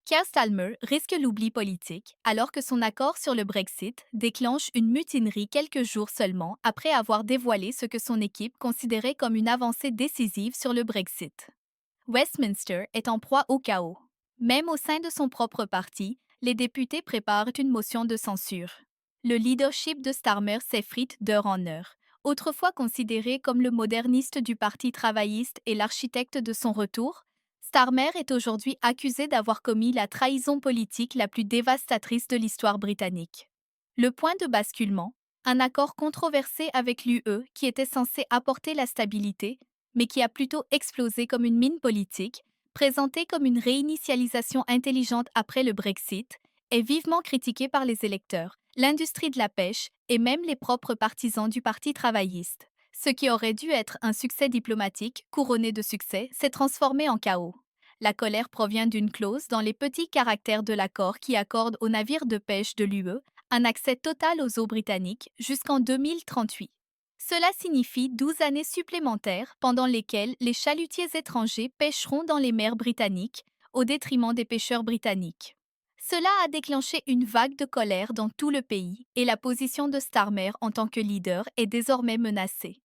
Keir Starmer risque l'oubli politique alors que son accord sur le Brexit déclenche une mutinerie quelques jours seulement après avoir dévoilé ce que son équipe considérait comme une avancée décisive sur le Brexit. Westminster est en proie au chaos. Même au sein de son propre parti, les députés préparent une motion de censure. Le leadership de Starmer s'effrite d'heure en heure. Autrefois considéré comme le moderniste du Parti travailliste et l'architecte de son retour, Starmer est aujourd'hui accusé d'avoir commis la trahison politique la plus dévastatrice de l'histoire britannique. Le point de basculement, un accord controversé avec l'UE qui était censé apporter la stabilité, mais qui a plutôt explosé comme une mine politique, présenté comme une réinitialisation intelligente après le Brexit, est vivement critiqué par les électeurs, l'industrie de la pêche et même les propres partisans du Parti travailliste. Ce qui aurait dû être un succès diplomatique, couronné de succès, s'est transformé en chaos. La colère provient d'une clause dans les petits caractères de l'accord qui accorde aux navires de pêche de l'UE un accès total aux eaux britanniques jusqu'en 2038. Cela signifie 12 années supplémentaires pendant lesquelles les chalutiers étrangers pêcheront dans les mers britanniques au détriment des pêcheurs britanniques. Cela a déclenché une vague de colère dans tout le pays et la position de Starmer en tant que leader est désormais menacée.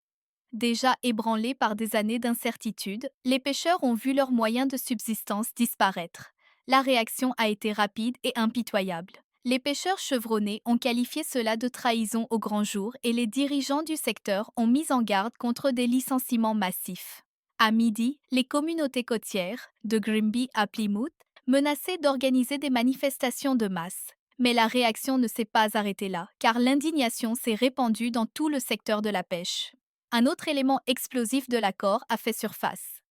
Déjà ébranlés par des années d'incertitude, les pêcheurs ont vu leurs moyens de subsistance disparaître. La réaction a été rapide et impitoyable. Les pêcheurs chevronnés ont qualifié cela de trahison au grand jour et les dirigeants du secteur ont mis en garde contre des licenciements massifs. À midi, les communautés côtières, de Grimby à Plymouth, menaçaient d'organiser des manifestations de masse. Mais la réaction ne s'est pas arrêtée là, car l'indignation s'est répandue dans tout le secteur de la pêche. Un autre élément explosif de l'accord a fait surface.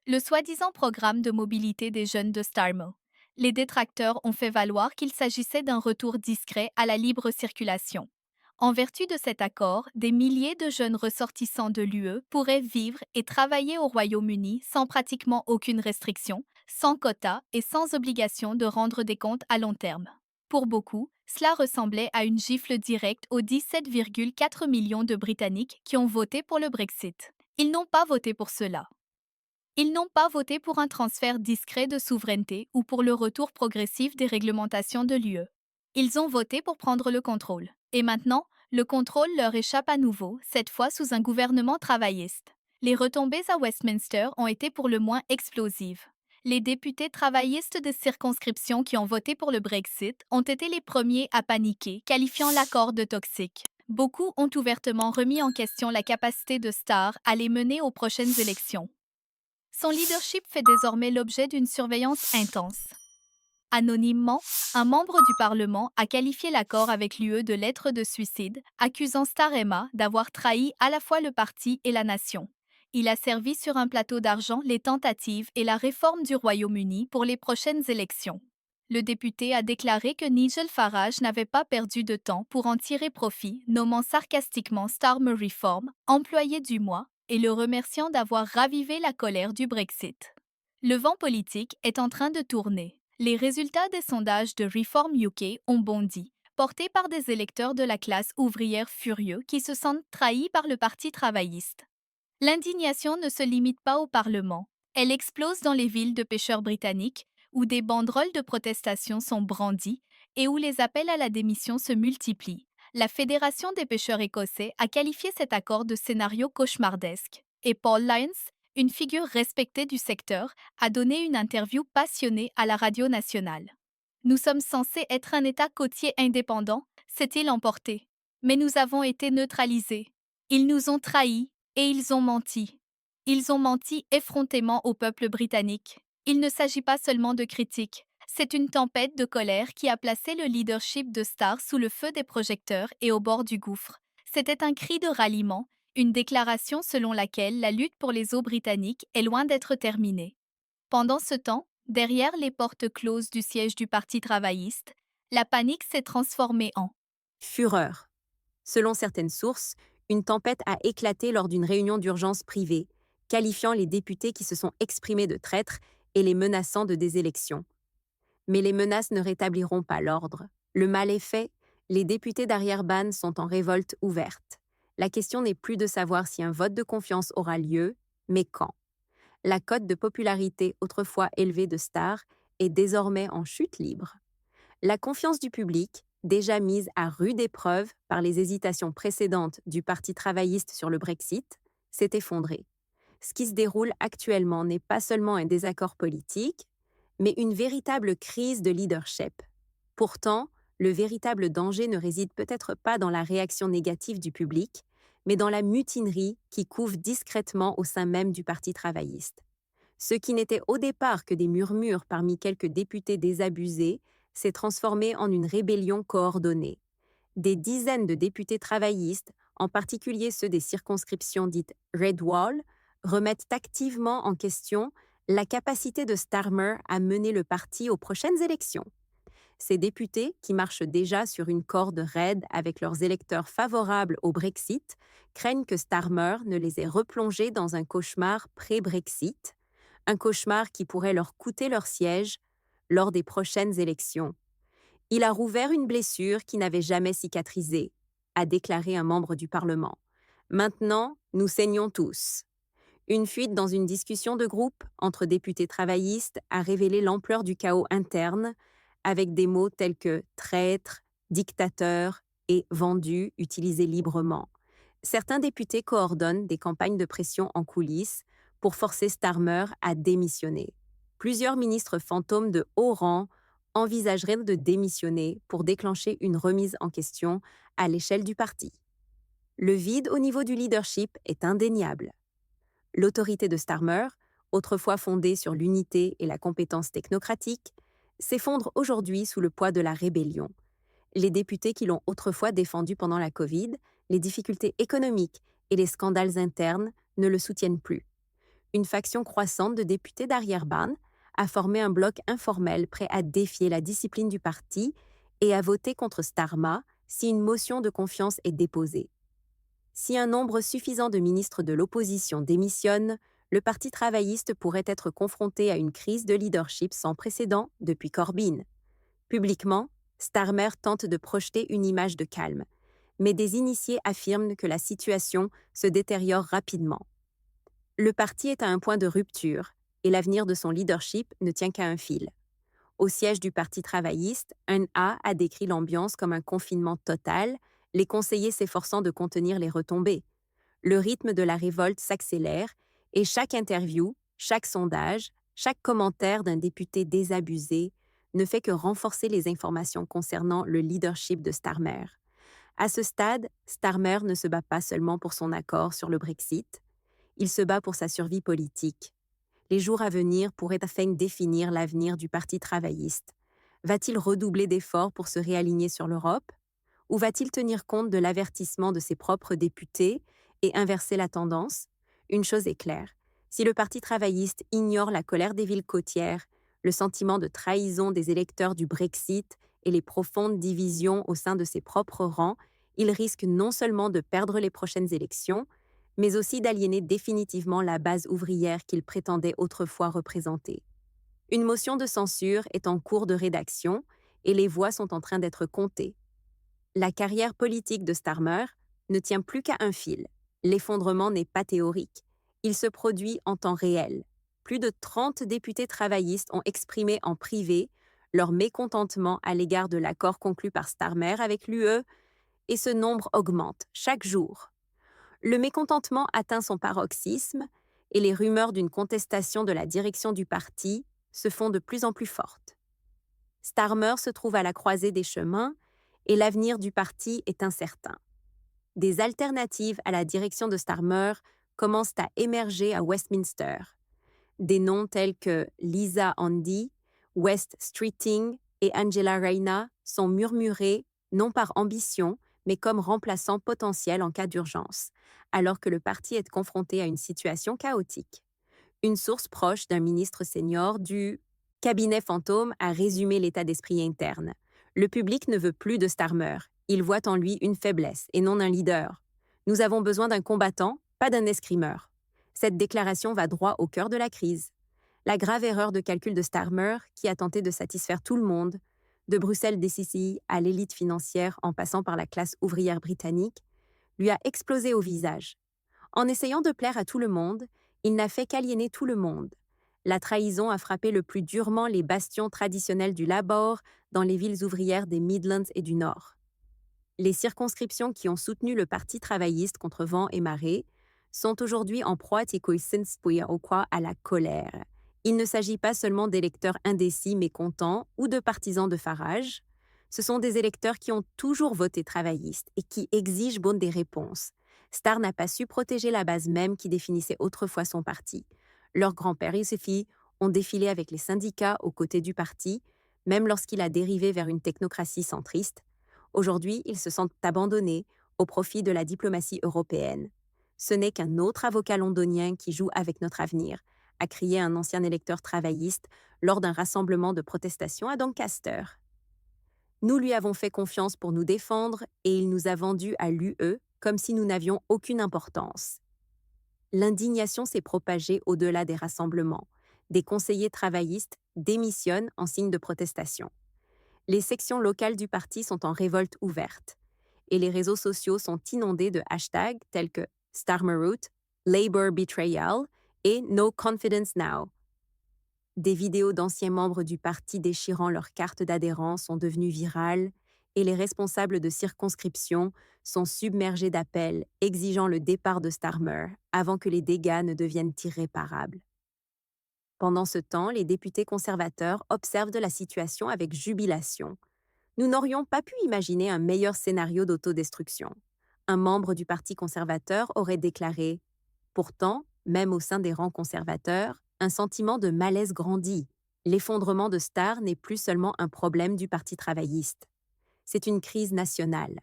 Le soi-disant programme de mobilité des jeunes de Starmer. Les détracteurs ont fait valoir qu'il s'agissait d'un retour discret à la libre circulation. En vertu de cet accord, des milliers de jeunes ressortissants de l'UE pourraient vivre et travailler au Royaume-Uni sans pratiquement aucune restriction, sans quota et sans obligation de rendre des comptes à long terme. Pour beaucoup, cela ressemblait à une gifle directe aux 17,4 millions de Britanniques qui ont voté pour le Brexit. Ils n'ont pas voté pour cela. Ils n'ont pas voté pour un transfert discret de souveraineté ou pour le retour progressif des réglementations de l'UE. Ils ont voté pour prendre le contrôle. Et maintenant, le contrôle leur échappe à nouveau, cette fois sous un gouvernement travailliste. Les retombées à Westminster ont été pour le moins explosives. Les députés travaillistes des circonscriptions qui ont voté pour le Brexit ont été les premiers à paniquer, qualifiant l'accord de toxique. Beaucoup ont ouvertement remis en question la capacité de Starr à les mener aux prochaines élections. Son leadership fait désormais l'objet d'une surveillance intense. Anonymement, un membre du Parlement a qualifié l'accord avec l'UE de lettre de suicide, accusant Starmer d'avoir trahi à la fois le parti et la nation. Il a servi sur un plateau d'argent les tentatives et la réforme du Royaume-Uni pour les prochaines élections. Le député a déclaré que Nigel Farage n'avait pas perdu de temps pour en tirer profit, nommant sarcastiquement Starmer Reform, employé du mois, et le remerciant d'avoir ravivé la colère du Brexit. Le vent politique est en train de tourner. Les résultats des sondages de Reform UK ont bondi, portés par des électeurs de la classe ouvrière furieux qui se sentent trahis par le Parti travailliste. L'indignation ne se limite pas au Parlement. Elle explose dans les villes de pêcheurs britanniques, où des banderoles de protestation sont brandies et où les appels à la démission se multiplient. La Fédération des pêcheurs écossais a qualifié cet accord de scénario cauchemardesque. Et Paul Lyons, une figure respectée du secteur, a donné une interview passionnée à la radio nationale. Nous sommes censés être un État côtier indépendant, s'est-il emporté. Mais nous avons été neutralisés. Ils nous ont trahis et ils ont menti. Ils ont menti effrontément au peuple britannique. Il ne s'agit pas seulement de critiques. C'est une tempête de colère qui a placé le leadership de Starr sous le feu des projecteurs et au bord du gouffre. C'était un cri de ralliement, une déclaration selon laquelle la lutte pour les eaux britanniques est loin d'être terminée. Pendant ce temps, derrière les portes closes du siège du Parti travailliste, la panique s'est transformée en Fureur. Selon certaines sources, une tempête a éclaté lors d'une réunion d'urgence privée, qualifiant les députés qui se sont exprimés de traîtres et les menaçant de désélection. Mais les menaces ne rétabliront pas l'ordre. Le mal est fait, les députés d'arrière-ban sont en révolte ouverte. La question n'est plus de savoir si un vote de confiance aura lieu, mais quand. La cote de popularité autrefois élevée de Starr est désormais en chute libre. La confiance du public, déjà mise à rude épreuve par les hésitations précédentes du Parti travailliste sur le Brexit, s'est effondrée. Ce qui se déroule actuellement n'est pas seulement un désaccord politique, mais une véritable crise de leadership. Pourtant, le véritable danger ne réside peut-être pas dans la réaction négative du public, mais dans la mutinerie qui couve discrètement au sein même du Parti travailliste. Ce qui n'était au départ que des murmures parmi quelques députés désabusés s'est transformé en une rébellion coordonnée. Des dizaines de députés travaillistes, en particulier ceux des circonscriptions dites Red Wall, remettent activement en question la capacité de Starmer à mener le parti aux prochaines élections. Ces députés, qui marchent déjà sur une corde raide avec leurs électeurs favorables au Brexit, craignent que Starmer ne les ait replongés dans un cauchemar pré-Brexit, un cauchemar qui pourrait leur coûter leur siège lors des prochaines élections. Il a rouvert une blessure qui n'avait jamais cicatrisé, a déclaré un membre du Parlement. Maintenant, nous saignons tous. Une fuite dans une discussion de groupe entre députés travaillistes a révélé l'ampleur du chaos interne, avec des mots tels que traître, dictateur et vendu utilisés librement. Certains députés coordonnent des campagnes de pression en coulisses pour forcer Starmer à démissionner. Plusieurs ministres fantômes de haut rang envisageraient de démissionner pour déclencher une remise en question à l'échelle du parti. Le vide au niveau du leadership est indéniable. L'autorité de Starmer, autrefois fondée sur l'unité et la compétence technocratique, s'effondre aujourd'hui sous le poids de la rébellion. Les députés qui l'ont autrefois défendu pendant la Covid, les difficultés économiques et les scandales internes ne le soutiennent plus. Une faction croissante de députés d'arrière-ban a formé un bloc informel prêt à défier la discipline du parti et à voter contre Starmer si une motion de confiance est déposée. Si un nombre suffisant de ministres de l'opposition démissionnent, le Parti travailliste pourrait être confronté à une crise de leadership sans précédent depuis Corbyn. Publiquement, Starmer tente de projeter une image de calme, mais des initiés affirment que la situation se détériore rapidement. Le parti est à un point de rupture et l'avenir de son leadership ne tient qu'à un fil. Au siège du Parti travailliste, a décrit l'ambiance comme un confinement total, les conseillers s'efforçant de contenir les retombées. Le rythme de la révolte s'accélère et chaque interview, chaque sondage, chaque commentaire d'un député désabusé ne fait que renforcer les informations concernant le leadership de Starmer. À ce stade, Starmer ne se bat pas seulement pour son accord sur le Brexit, il se bat pour sa survie politique. Les jours à venir pourraient afin définir l'avenir du Parti travailliste. Va-t-il redoubler d'efforts pour se réaligner sur l'Europe? Ou va-t-il tenir compte de l'avertissement de ses propres députés et inverser la tendance? Une chose est claire, si le Parti travailliste ignore la colère des villes côtières, le sentiment de trahison des électeurs du Brexit et les profondes divisions au sein de ses propres rangs, il risque non seulement de perdre les prochaines élections, mais aussi d'aliéner définitivement la base ouvrière qu'il prétendait autrefois représenter. Une motion de censure est en cours de rédaction et les voix sont en train d'être comptées. La carrière politique de Starmer ne tient plus qu'à un fil. L'effondrement n'est pas théorique. Il se produit en temps réel. Plus de 30 députés travaillistes ont exprimé en privé leur mécontentement à l'égard de l'accord conclu par Starmer avec l'UE, et ce nombre augmente chaque jour. Le mécontentement atteint son paroxysme et les rumeurs d'une contestation de la direction du parti se font de plus en plus fortes. Starmer se trouve à la croisée des chemins et l'avenir du parti est incertain. Des alternatives à la direction de Starmer commencent à émerger à Westminster. Des noms tels que Lisa Handy, West Streeting et Angela Rayner sont murmurés non par ambition, mais comme remplaçants potentiels en cas d'urgence, alors que le parti est confronté à une situation chaotique. Une source proche d'un ministre senior du cabinet fantôme a résumé l'état d'esprit interne. Le public ne veut plus de Starmer. Il voit en lui une faiblesse et non un leader. Nous avons besoin d'un combattant, pas d'un escrimeur. Cette déclaration va droit au cœur de la crise. La grave erreur de calcul de Starmer, qui a tenté de satisfaire tout le monde, de Bruxelles DCCI à l'élite financière en passant par la classe ouvrière britannique, lui a explosé au visage. En essayant de plaire à tout le monde, il n'a fait qu'aliéner tout le monde. La trahison a frappé le plus durement les bastions traditionnels du Labour dans les villes ouvrières des Midlands et du Nord. Les circonscriptions qui ont soutenu le Parti travailliste contre vent et marée sont aujourd'hui en proie à la colère. Il ne s'agit pas seulement d'électeurs indécis mécontents ou de partisans de Farage. Ce sont des électeurs qui ont toujours voté travailliste et qui exigent des réponses. Starr n'a pas su protéger la base même qui définissait autrefois son parti. Leurs grands-pères et ses filles ont défilé avec les syndicats aux côtés du parti, même lorsqu'il a dérivé vers une technocratie centriste. Aujourd'hui, ils se sentent abandonnés au profit de la diplomatie européenne. Ce n'est qu'un autre avocat londonien qui joue avec notre avenir, a crié un ancien électeur travailliste lors d'un rassemblement de protestation à Doncaster. Nous lui avons fait confiance pour nous défendre et il nous a vendus à l'UE comme si nous n'avions aucune importance. L'indignation s'est propagée au-delà des rassemblements. Des conseillers travaillistes démissionnent en signe de protestation. Les sections locales du parti sont en révolte ouverte et les réseaux sociaux sont inondés de hashtags tels que Starmerroute, Labour Betrayal et No Confidence Now. Des vidéos d'anciens membres du parti déchirant leurs cartes d'adhérents sont devenues virales et les responsables de circonscription sont submergés d'appels exigeant le départ de Starmer avant que les dégâts ne deviennent irréparables. Pendant ce temps, les députés conservateurs observent de la situation avec jubilation. Nous n'aurions pas pu imaginer un meilleur scénario d'autodestruction. Un membre du Parti conservateur aurait déclaré « Pourtant, même au sein des rangs conservateurs, un sentiment de malaise grandit. L'effondrement de Starr n'est plus seulement un problème du Parti travailliste. C'est une crise nationale.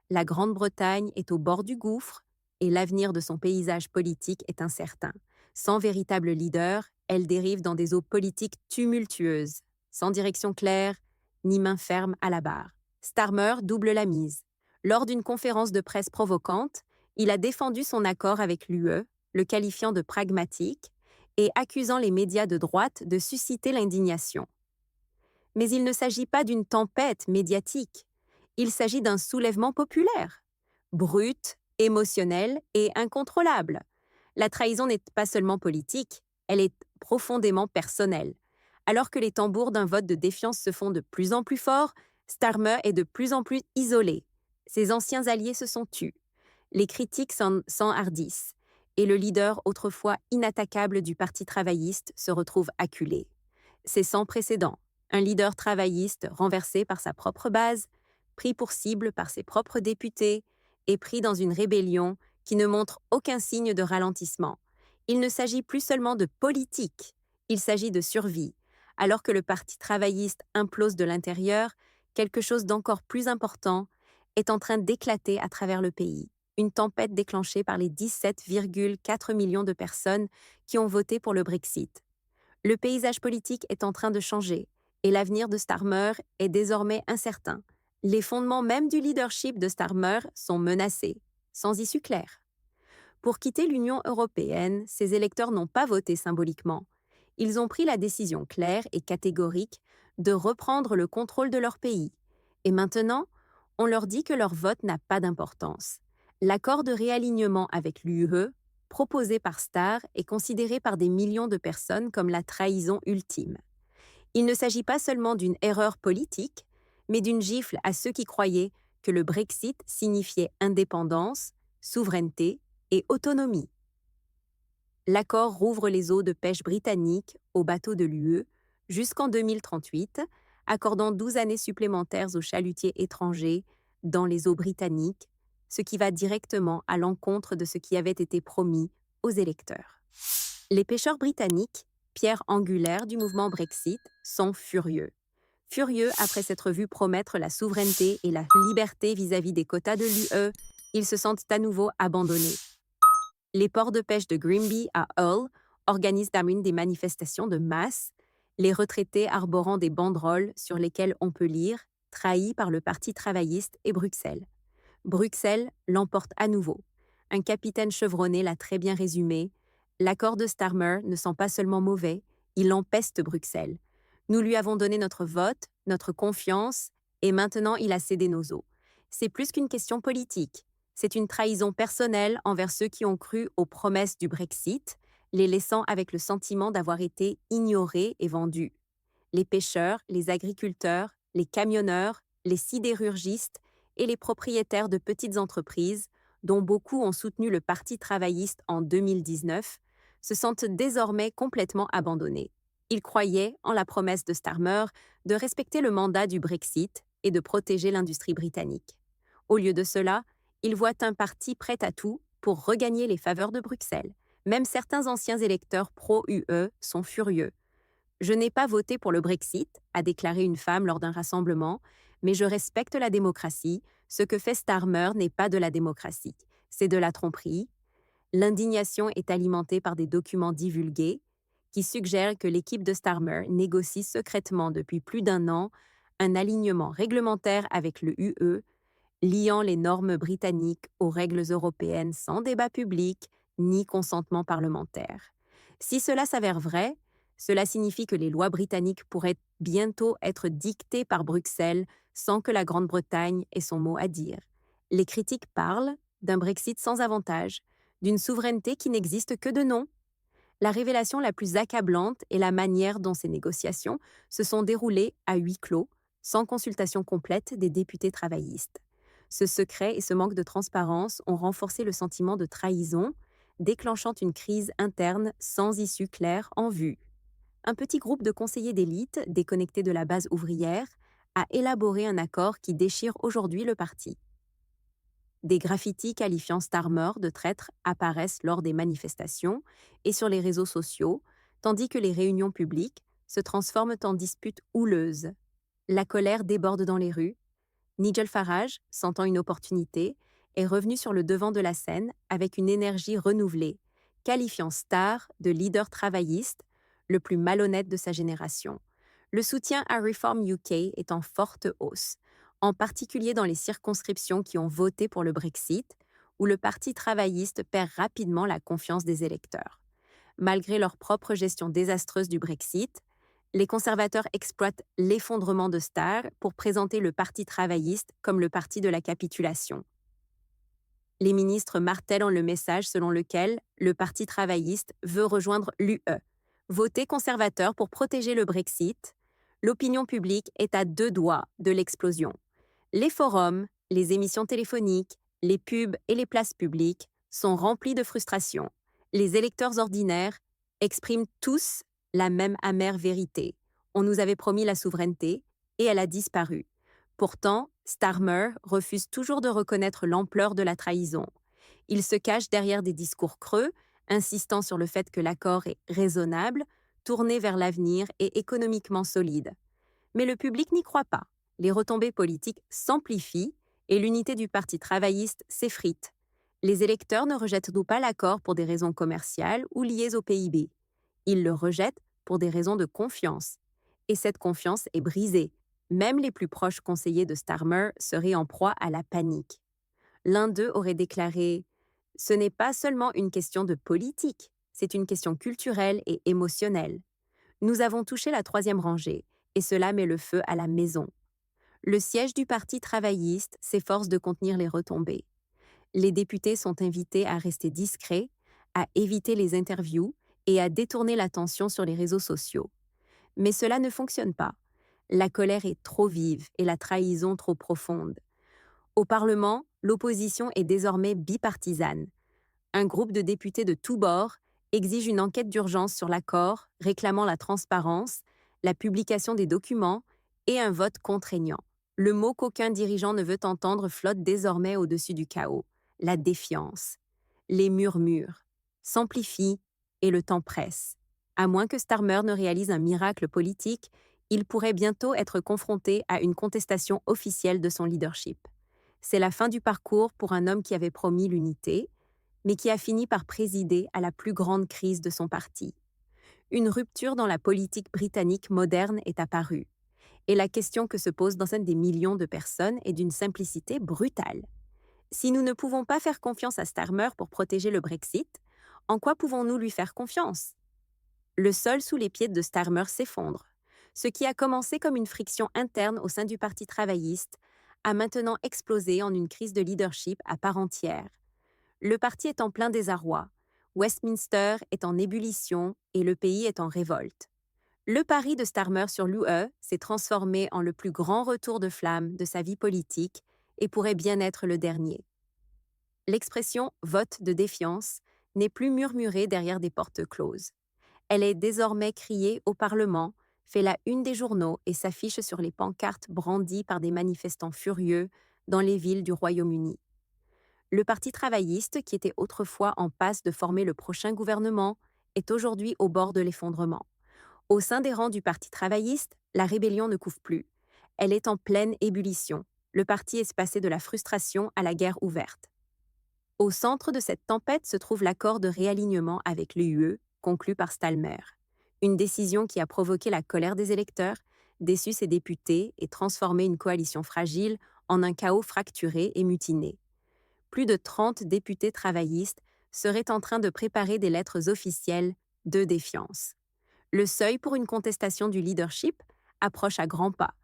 La Grande-Bretagne est au bord du gouffre et l'avenir de son paysage politique est incertain. Sans véritable leader, elle dérive dans des eaux politiques tumultueuses, sans direction claire, ni main ferme à la barre. Starmer double la mise. Lors d'une conférence de presse provocante, il a défendu son accord avec l'UE, le qualifiant de pragmatique, et accusant les médias de droite de susciter l'indignation. Mais il ne s'agit pas d'une tempête médiatique. Il s'agit d'un soulèvement populaire, brut, émotionnel et incontrôlable. La trahison n'est pas seulement politique, elle est profondément personnelle. Alors que les tambours d'un vote de défiance se font de plus en plus forts, Starmer est de plus en plus isolé. Ses anciens alliés se sont tus. Les critiques s'enhardissent et le leader autrefois inattaquable du Parti travailliste se retrouve acculé. C'est sans précédent. Un leader travailliste renversé par sa propre base, pris pour cible par ses propres députés et pris dans une rébellion qui ne montre aucun signe de ralentissement. Il ne s'agit plus seulement de politique, il s'agit de survie. Alors que le Parti travailliste implose de l'intérieur, quelque chose d'encore plus important est en train d'éclater à travers le pays. Une tempête déclenchée par les 17,4 millions de personnes qui ont voté pour le Brexit. Le paysage politique est en train de changer et l'avenir de Starmer est désormais incertain. Les fondements même du leadership de Starmer sont menacés, sans issue claire. Pour quitter l'Union européenne, ces électeurs n'ont pas voté symboliquement. Ils ont pris la décision claire et catégorique de reprendre le contrôle de leur pays. Et maintenant, on leur dit que leur vote n'a pas d'importance. L'accord de réalignement avec l'UE, proposé par Starr, est considéré par des millions de personnes comme la trahison ultime. Il ne s'agit pas seulement d'une erreur politique, mais d'une gifle à ceux qui croyaient que le Brexit signifiait indépendance, souveraineté et autonomie. L'accord rouvre les eaux de pêche britanniques aux bateaux de l'UE jusqu'en 2038, accordant 12 années supplémentaires aux chalutiers étrangers dans les eaux britanniques, ce qui va directement à l'encontre de ce qui avait été promis aux électeurs. Les pêcheurs britanniques, pierre angulaire du mouvement Brexit, sont furieux. Furieux après s'être vus promettre la souveraineté et la liberté vis-à-vis des quotas de l'UE, ils se sentent à nouveau abandonnés. Les ports de pêche de Grimby à Hull organisent des manifestations de masse, les retraités arborant des banderoles sur lesquelles on peut lire « Trahis par le Parti travailliste et Bruxelles ». Bruxelles l'emporte à nouveau. Un capitaine chevronné l'a très bien résumé. L'accord de Starmer ne sent pas seulement mauvais, il empeste Bruxelles. Nous lui avons donné notre vote, notre confiance, et maintenant il a cédé nos os. C'est plus qu'une question politique. C'est une trahison personnelle envers ceux qui ont cru aux promesses du Brexit, les laissant avec le sentiment d'avoir été ignorés et vendus. Les pêcheurs, les agriculteurs, les camionneurs, les sidérurgistes et les propriétaires de petites entreprises, dont beaucoup ont soutenu le Parti travailliste en 2019, se sentent désormais complètement abandonnés. Ils croyaient en la promesse de Starmer de respecter le mandat du Brexit et de protéger l'industrie britannique. Au lieu de cela, ils voient un parti prêt à tout pour regagner les faveurs de Bruxelles. Même certains anciens électeurs pro-UE sont furieux. Je n'ai pas voté pour le Brexit, a déclaré une femme lors d'un rassemblement, mais je respecte la démocratie. Ce que fait Starmer n'est pas de la démocratie, c'est de la tromperie. L'indignation est alimentée par des documents divulgués qui suggèrent que l'équipe de Starmer négocie secrètement depuis plus d'un an un alignement réglementaire avec le UE, liant les normes britanniques aux règles européennes sans débat public ni consentement parlementaire. Si cela s'avère vrai, cela signifie que les lois britanniques pourraient bientôt être dictées par Bruxelles sans que la Grande-Bretagne ait son mot à dire. Les critiques parlent d'un Brexit sans avantage, d'une souveraineté qui n'existe que de nom. La révélation la plus accablante est la manière dont ces négociations se sont déroulées à huis clos, sans consultation complète des députés travaillistes. Ce secret et ce manque de transparence ont renforcé le sentiment de trahison, déclenchant une crise interne sans issue claire en vue. Un petit groupe de conseillers d'élite, déconnectés de la base ouvrière, a élaboré un accord qui déchire aujourd'hui le parti. Des graffitis qualifiant Starmer de traître apparaissent lors des manifestations et sur les réseaux sociaux, tandis que les réunions publiques se transforment en disputes houleuses. La colère déborde dans les rues. Nigel Farage, sentant une opportunité, est revenu sur le devant de la scène avec une énergie renouvelée, qualifiant Starr de leader travailliste, le plus malhonnête de sa génération. Le soutien à Reform UK est en forte hausse, en particulier dans les circonscriptions qui ont voté pour le Brexit, où le Parti travailliste perd rapidement la confiance des électeurs. Malgré leur propre gestion désastreuse du Brexit, les conservateurs exploitent l'effondrement de Starr pour présenter le Parti travailliste comme le parti de la capitulation. Les ministres martèlent le message selon lequel le Parti travailliste veut rejoindre l'UE. Voter conservateur pour protéger le Brexit, l'opinion publique est à deux doigts de l'explosion. Les forums, les émissions téléphoniques, les pubs et les places publiques sont remplis de frustration. Les électeurs ordinaires expriment tous la même amère vérité. On nous avait promis la souveraineté et elle a disparu. Pourtant, Starmer refuse toujours de reconnaître l'ampleur de la trahison. Il se cache derrière des discours creux, insistant sur le fait que l'accord est raisonnable, tourné vers l'avenir et économiquement solide. Mais le public n'y croit pas. Les retombées politiques s'amplifient et l'unité du Parti travailliste s'effrite. Les électeurs ne rejettent donc pas l'accord pour des raisons commerciales ou liées au PIB. Ils le rejettent pour des raisons de confiance. Et cette confiance est brisée. Même les plus proches conseillers de Starmer seraient en proie à la panique. L'un d'eux aurait déclaré « Ce n'est pas seulement une question de politique, c'est une question culturelle et émotionnelle. Nous avons touché la troisième rangée, et cela met le feu à la maison. » Le siège du Parti travailliste s'efforce de contenir les retombées. Les députés sont invités à rester discrets, à éviter les interviews et à détourner l'attention sur les réseaux sociaux. Mais cela ne fonctionne pas. La colère est trop vive et la trahison trop profonde. Au Parlement, l'opposition est désormais bipartisane. Un groupe de députés de tous bords exige une enquête d'urgence sur l'accord, réclamant la transparence, la publication des documents et un vote contraignant. Le mot qu'aucun dirigeant ne veut entendre flotte désormais au-dessus du chaos, la défiance. Les murmures s'amplifient et le temps presse. À moins que Starmer ne réalise un miracle politique, il pourrait bientôt être confronté à une contestation officielle de son leadership. C'est la fin du parcours pour un homme qui avait promis l'unité, mais qui a fini par présider à la plus grande crise de son parti. Une rupture dans la politique britannique moderne est apparue. Et la question que se posent dans des millions de personnes est d'une simplicité brutale. Si nous ne pouvons pas faire confiance à Starmer pour protéger le Brexit, en quoi pouvons-nous lui faire confiance? Le sol sous les pieds de Starmer s'effondre. Ce qui a commencé comme une friction interne au sein du Parti travailliste a maintenant explosé en une crise de leadership à part entière. Le parti est en plein désarroi. Westminster est en ébullition et le pays est en révolte. Le pari de Starmer sur l'UE s'est transformé en le plus grand retour de flamme de sa vie politique et pourrait bien être le dernier. L'expression vote de défiance n'est plus murmurée derrière des portes closes. Elle est désormais criée au Parlement, fait la une des journaux et s'affiche sur les pancartes brandies par des manifestants furieux dans les villes du Royaume-Uni. Le Parti travailliste, qui était autrefois en passe de former le prochain gouvernement, est aujourd'hui au bord de l'effondrement. Au sein des rangs du Parti travailliste, la rébellion ne couve plus. Elle est en pleine ébullition. Le parti est passé de la frustration à la guerre ouverte. Au centre de cette tempête se trouve l'accord de réalignement avec l'UE, conclu par Stalmer. Une décision qui a provoqué la colère des électeurs, déçu ses députés et transformé une coalition fragile en un chaos fracturé et mutiné. Plus de 30 députés travaillistes seraient en train de préparer des lettres officielles de défiance. Le seuil pour une contestation du leadership approche à grands pas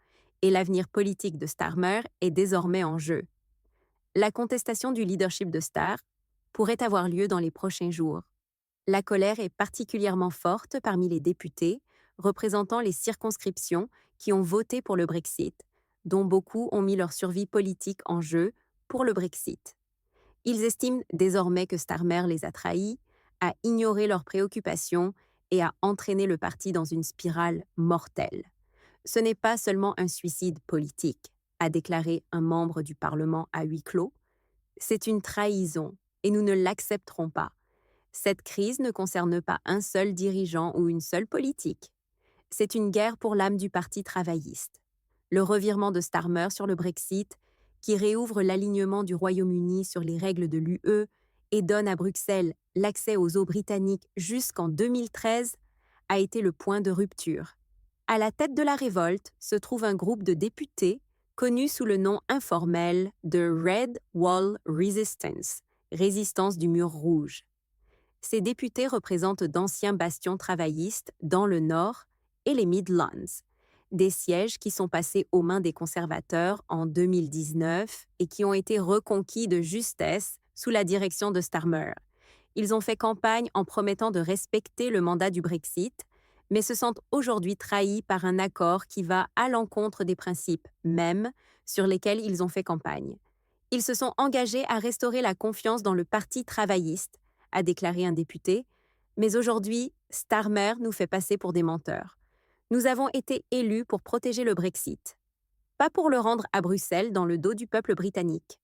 et l'avenir politique de Starmer est désormais en jeu. La contestation du leadership de Starr pourrait avoir lieu dans les prochains jours. La colère est particulièrement forte parmi les députés représentant les circonscriptions qui ont voté pour le Brexit, dont beaucoup ont mis leur survie politique en jeu pour le Brexit. Ils estiment désormais que Starmer les a trahis, a ignoré leurs préoccupations et a entraîné le parti dans une spirale mortelle. Ce n'est pas seulement un suicide politique, a déclaré un membre du Parlement à huis clos. C'est une trahison et nous ne l'accepterons pas. Cette crise ne concerne pas un seul dirigeant ou une seule politique. C'est une guerre pour l'âme du Parti travailliste. Le revirement de Starmer sur le Brexit, qui réouvre l'alignement du Royaume-Uni sur les règles de l'UE et donne à Bruxelles l'accès aux eaux britanniques jusqu'en 2013, a été le point de rupture. À la tête de la révolte se trouve un groupe de députés connu sous le nom informel de Red Wall Resistance, résistance du mur rouge. Ces députés représentent d'anciens bastions travaillistes dans le Nord et les Midlands, des sièges qui sont passés aux mains des conservateurs en 2019 et qui ont été reconquis de justesse sous la direction de Starmer. Ils ont fait campagne en promettant de respecter le mandat du Brexit, mais se sentent aujourd'hui trahis par un accord qui va à l'encontre des principes mêmes sur lesquels ils ont fait campagne. Ils se sont engagés à restaurer la confiance dans le Parti travailliste, a déclaré un député, mais aujourd'hui, Starmer nous fait passer pour des menteurs. Nous avons été élus pour protéger le Brexit, pas pour le rendre à Bruxelles dans le dos du peuple britannique.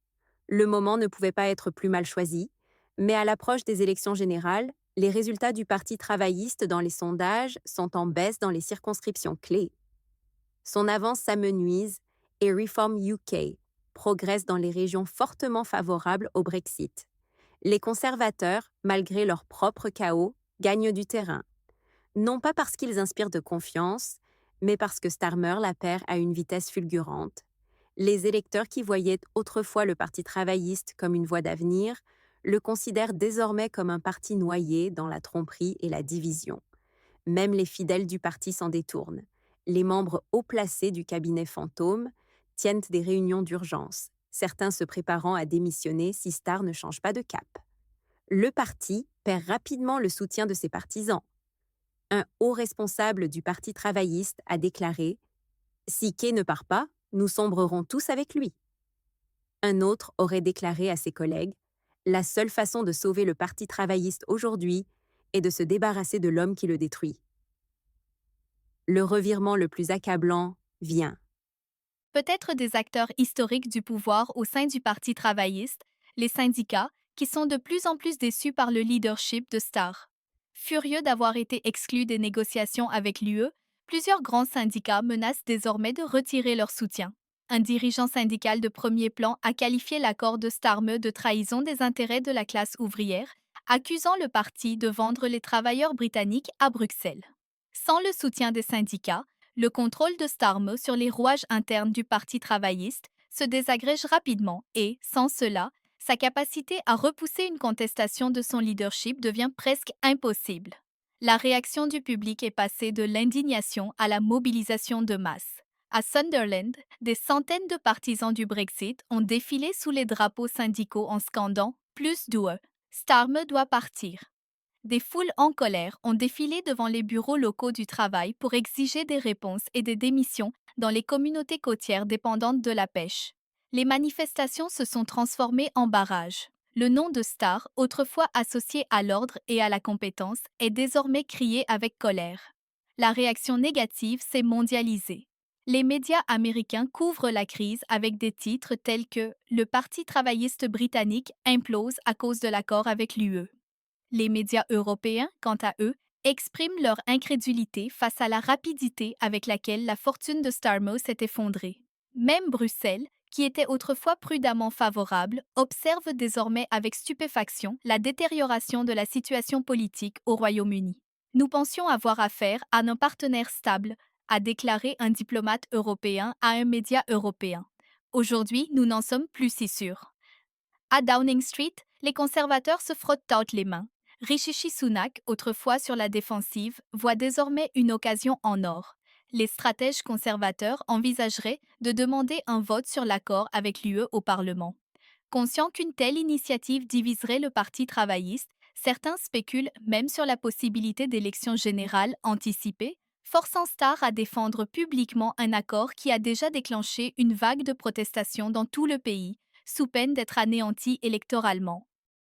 Le moment ne pouvait pas être plus mal choisi, mais à l'approche des élections générales, les résultats du Parti travailliste dans les sondages sont en baisse dans les circonscriptions clés. Son avance s'amenuise et Reform UK progresse dans les régions fortement favorables au Brexit. Les conservateurs, malgré leur propre chaos, gagnent du terrain. Non pas parce qu'ils inspirent de confiance, mais parce que Starmer la perd à une vitesse fulgurante. Les électeurs qui voyaient autrefois le Parti travailliste comme une voie d'avenir le considèrent désormais comme un parti noyé dans la tromperie et la division. Même les fidèles du parti s'en détournent. Les membres haut placés du cabinet fantôme tiennent des réunions d'urgence, certains se préparant à démissionner si Starr ne change pas de cap. Le parti perd rapidement le soutien de ses partisans. Un haut responsable du Parti travailliste a déclaré « Si Kay ne part pas, nous sombrerons tous avec lui ». Un autre aurait déclaré à ses collègues « La seule façon de sauver le Parti travailliste aujourd'hui est de se débarrasser de l'homme qui le détruit ». Le revirement le plus accablant vient. Peut-être des acteurs historiques du pouvoir au sein du Parti travailliste, les syndicats, qui sont de plus en plus déçus par le leadership de Starr. Furieux d'avoir été exclus des négociations avec l'UE, plusieurs grands syndicats menacent désormais de retirer leur soutien. Un dirigeant syndical de premier plan a qualifié l'accord de Starmer de trahison des intérêts de la classe ouvrière, accusant le parti de vendre les travailleurs britanniques à Bruxelles. Sans le soutien des syndicats, le contrôle de Starmer sur les rouages internes du Parti travailliste se désagrège rapidement et, sans cela, sa capacité à repousser une contestation de son leadership devient presque impossible. La réaction du public est passée de l'indignation à la mobilisation de masse. À Sunderland, des centaines de partisans du Brexit ont défilé sous les drapeaux syndicaux en scandant « Plus d'UE ». Starmer doit partir. Des foules en colère ont défilé devant les bureaux locaux du travail pour exiger des réponses et des démissions dans les communautés côtières dépendantes de la pêche. Les manifestations se sont transformées en barrages. Le nom de Star, autrefois associé à l'ordre et à la compétence, est désormais crié avec colère. La réaction négative s'est mondialisée. Les médias américains couvrent la crise avec des titres tels que Le Parti travailliste britannique implose à cause de l'accord avec l'UE. Les médias européens, quant à eux, expriment leur incrédulité face à la rapidité avec laquelle la fortune de Starmo s'est effondrée. Même Bruxelles, qui était autrefois prudemment favorable, observe désormais avec stupéfaction la détérioration de la situation politique au Royaume-Uni. Nous pensions avoir affaire à un partenaire stable, a déclaré un diplomate européen à un média européen. Aujourd'hui, nous n'en sommes plus si sûrs. À Downing Street, les conservateurs se frottent les mains. Rishi Sunak, autrefois sur la défensive, voit désormais une occasion en or. Les stratèges conservateurs envisageraient de demander un vote sur l'accord avec l'UE au Parlement. Conscient qu'une telle initiative diviserait le Parti travailliste, certains spéculent même sur la possibilité d'élections générales anticipées, forçant Starr à défendre publiquement un accord qui a déjà déclenché une vague de protestations dans tout le pays, sous peine d'être anéanti électoralement.